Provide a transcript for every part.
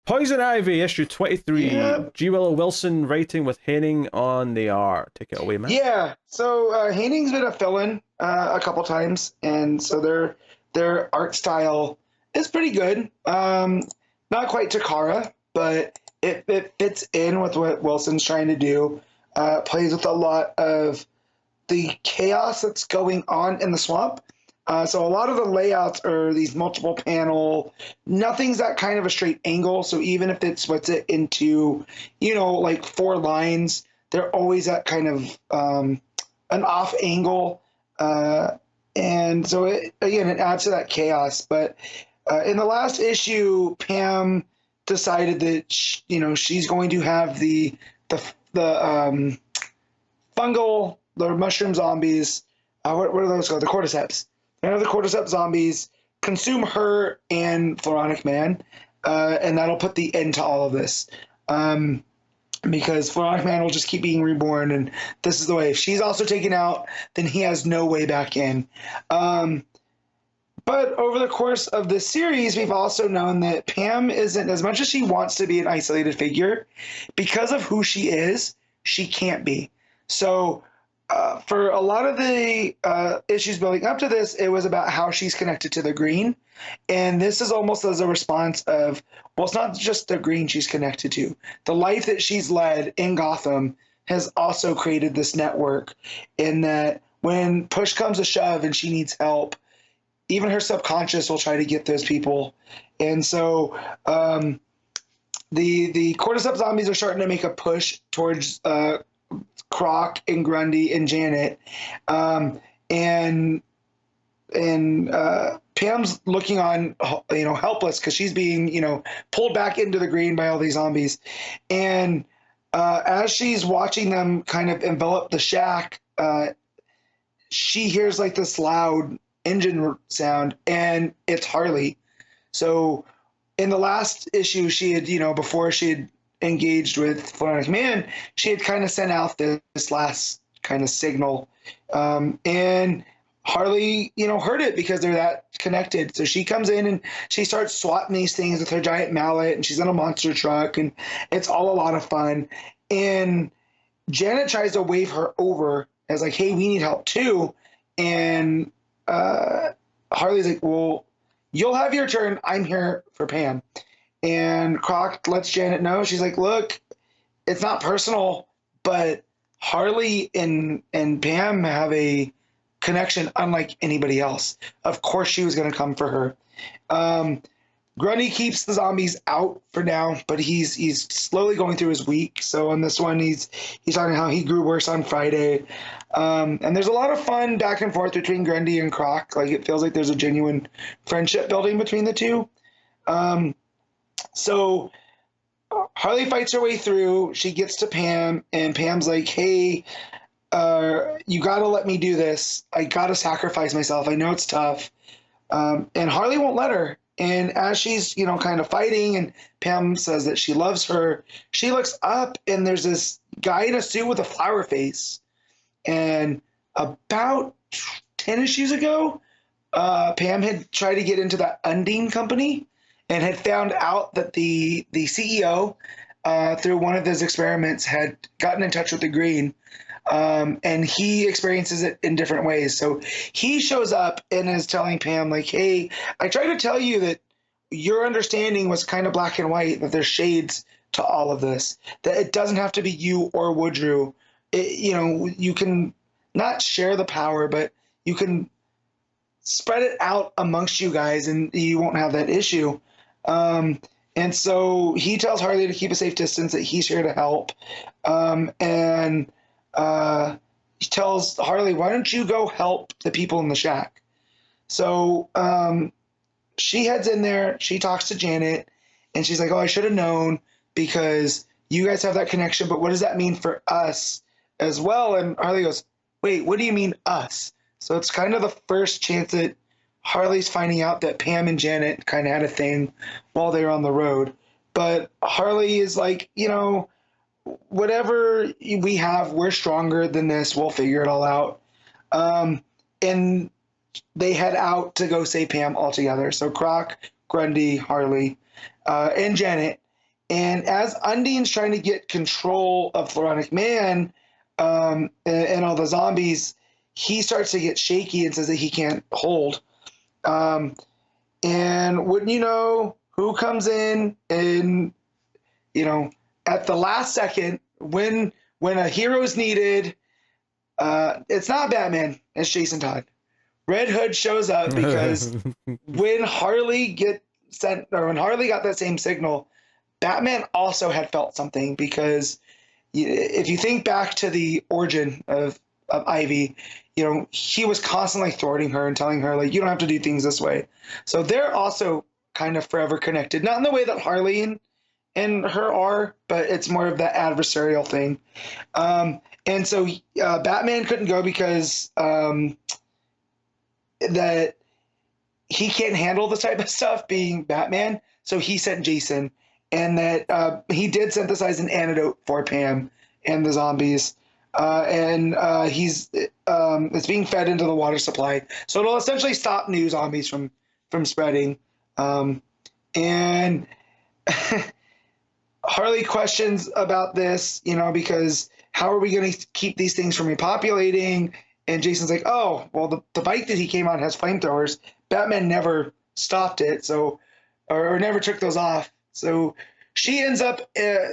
Poison Ivy, issue 23. Yeah, G. Willow Wilson writing with Henning on the art. Take it away, Matt. yeah. So Hanning's been a villain a couple times, and so their art style is pretty good. Not quite Takara, but it fits in with what Wilson's trying to do. Plays with a lot of the chaos that's going on in the swamp. So a lot of the layouts are these multiple panel. Nothing's that kind of a straight angle. So even if it splits it into, like four lines, they're always at kind of an off angle. And so it adds to that chaos. But in the last issue, Pam decided that she's going to have the fungal, the mushroom zombies. What are those called? The cordyceps. None of the cordyceps zombies consume her and Floronic Man, and that'll put the end to all of this. Because Floronic Man will just keep being reborn, and this is the way. If she's also taken out, then he has no way back in. But over the course of this series, we've also known that Pam isn't, as much as she wants to be an isolated figure, because of who she is, she can't be. So for a lot of the issues building up to this, it was about how she's connected to the green. And this is almost as a response of, well, it's not just the green she's connected to. The life that she's led in Gotham has also created this network, in that when push comes to shove and she needs help, even her subconscious will try to get those people. And so the cordyceps zombies are starting to make a push towards Croc and Grundy and Janet, and Pam's looking on, helpless because she's being, pulled back into the green by all these zombies, and as she's watching them kind of envelop the shack, she hears like this loud engine sound, and it's Harley. So in the last issue, she had, before she had engaged with Floronic Man, she had kind of sent out this last kind of signal. And Harley, heard it because they're that connected. So she comes in and she starts swatting these things with her giant mallet, and she's in a monster truck, and it's all a lot of fun. And Janet tries to wave her over as like, hey, we need help too. And Harley's like, well, you'll have your turn. I'm here for Pam. And Croc lets Janet know. She's like, look, it's not personal, but Harley and Pam have a connection unlike anybody else. Of course she was going to come for her. Grundy keeps the zombies out for now, but he's slowly going through his week. So on this one, he's talking how he grew worse on Friday. And there's a lot of fun back and forth between Grundy and Croc. Like, it feels like there's a genuine friendship building between the two. So Harley fights her way through. She gets to Pam, and Pam's like, hey, you got to let me do this. I got to sacrifice myself. I know it's tough. And Harley won't let her. And as she's, kind of fighting, and Pam says that she loves her, she looks up, and there's this guy in a suit with a flower face. And about 10 issues ago, Pam had tried to get into that Undine company and had found out that the CEO, through one of his experiments, had gotten in touch with the Green. And he experiences it in different ways. So he shows up and is telling Pam, like, hey, I tried to tell you that your understanding was kind of black and white, that there's shades to all of this, that it doesn't have to be you or Woodrue. You can not share the power, but you can spread it out amongst you guys, and you won't have that issue. And so he tells Harley to keep a safe distance, that he's here to help. And he tells Harley, why don't you go help the people in the shack? So she heads in there, she talks to Janet, and she's like, oh, I should have known, because you guys have that connection, but what does that mean for us as well? And Harley goes, wait, what do you mean us? So it's kind of the first chance that Harley's finding out that Pam and Janet kind of had a thing while they were on the road. But Harley is like, whatever we have, we're stronger than this. We'll figure it all out. And they head out to go save Pam altogether. So Croc, Grundy, Harley, and Janet. And as Undine's trying to get control of Floronic Man and all the zombies, he starts to get shaky and says that he can't hold. And wouldn't you know, who comes in and, you know, at the last second, when a hero's needed, it's not Batman, it's Jason Todd. Red Hood shows up because when Harley got that same signal, Batman also had felt something, because if you think back to the origin of Ivy, you know, he was constantly thwarting her and telling her, like, you don't have to do things this way. So they're also kind of forever connected, not in the way that Harley and her are, but it's more of that adversarial thing. And so Batman couldn't go because that he can't handle this type of stuff being Batman. So he sent Jason, and that he did synthesize an antidote for Pam and the zombies. And it's being fed into the water supply. So it'll essentially stop new zombies from spreading. And Harley questions about this, you know, because how are we going to keep these things from repopulating? And Jason's like, oh, well, the bike that he came on has flamethrowers. Batman never stopped it, so or never took those off. So she ends up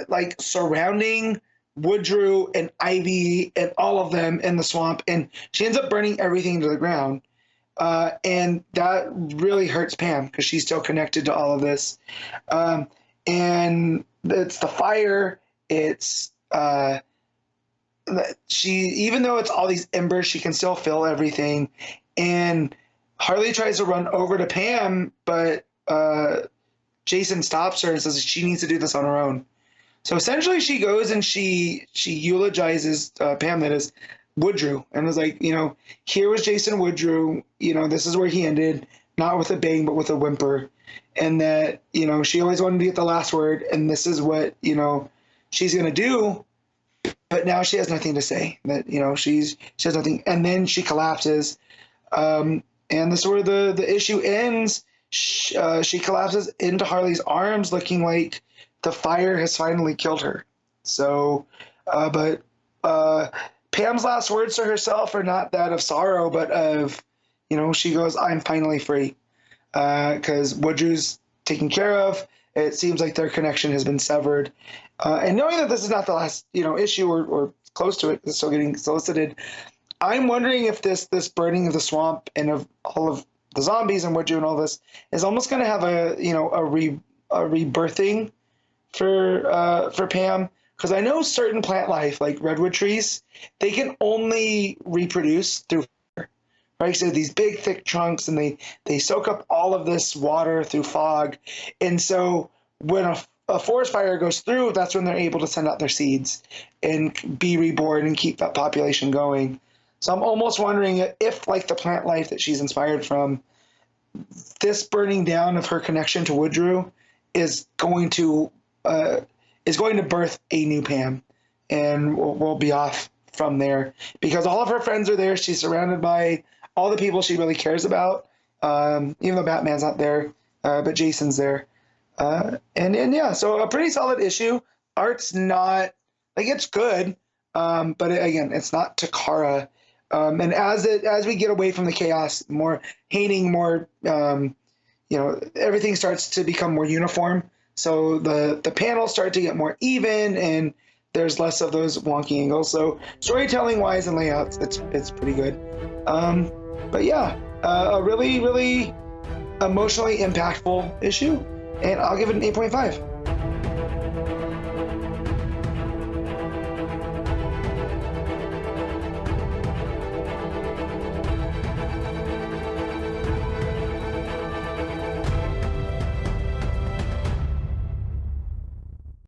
like surrounding Woodrue and Ivy and all of them in the swamp, and she ends up burning everything to the ground. And that really hurts Pam because she's still connected to all of this. And it's the fire. It's even though it's all these embers, she can still feel everything. And Harley tries to run over to Pam, but Jason stops her and says she needs to do this on her own. So essentially she goes and she eulogizes Pam, that is Woodrue, and was like, you know, here was Jason Woodrue, you know, this is where he ended, not with a bang, but with a whimper. And that, you know, she always wanted to get the last word, and this is what, you know, she's going to do. But now she has nothing to say, that, you know, she has nothing. And then she collapses. And this is where the issue ends. She collapses into Harley's arms, looking like the fire has finally killed her. So, but Pam's last words to herself are not that of sorrow, but of, you know, she goes, I'm finally free. Because Woodrue's taken care of. It seems like their connection has been severed. And knowing that this is not the last, you know, issue or close to it, it's still getting solicited, I'm wondering if this burning of the swamp and of all of the zombies and Woodrue and all this is almost going to have a, you know, a rebirthing for Pam. Because I know certain plant life, like redwood trees, they can only reproduce through fire, right? So these big, thick trunks, and they soak up all of this water through fog. And so when a forest fire goes through, that's when they're able to send out their seeds and be reborn and keep that population going. So I'm almost wondering if, like the plant life that she's inspired from, this burning down of her connection to Woodrue is going to birth a new Pam, and we'll be off from there, because all of her friends are there. She's surrounded by all the people she really cares about, even though Batman's not there, but Jason's there. And yeah, so a pretty solid issue. Art's not, like, it's good, but again, it's not Takara. And as we get away from the chaos, more hating, more, you know, everything starts to become more uniform. So the panels start to get more even, and there's less of those wonky angles. So storytelling wise and layouts, it's pretty good. But yeah, a really, really emotionally impactful issue, and I'll give it an 8.5.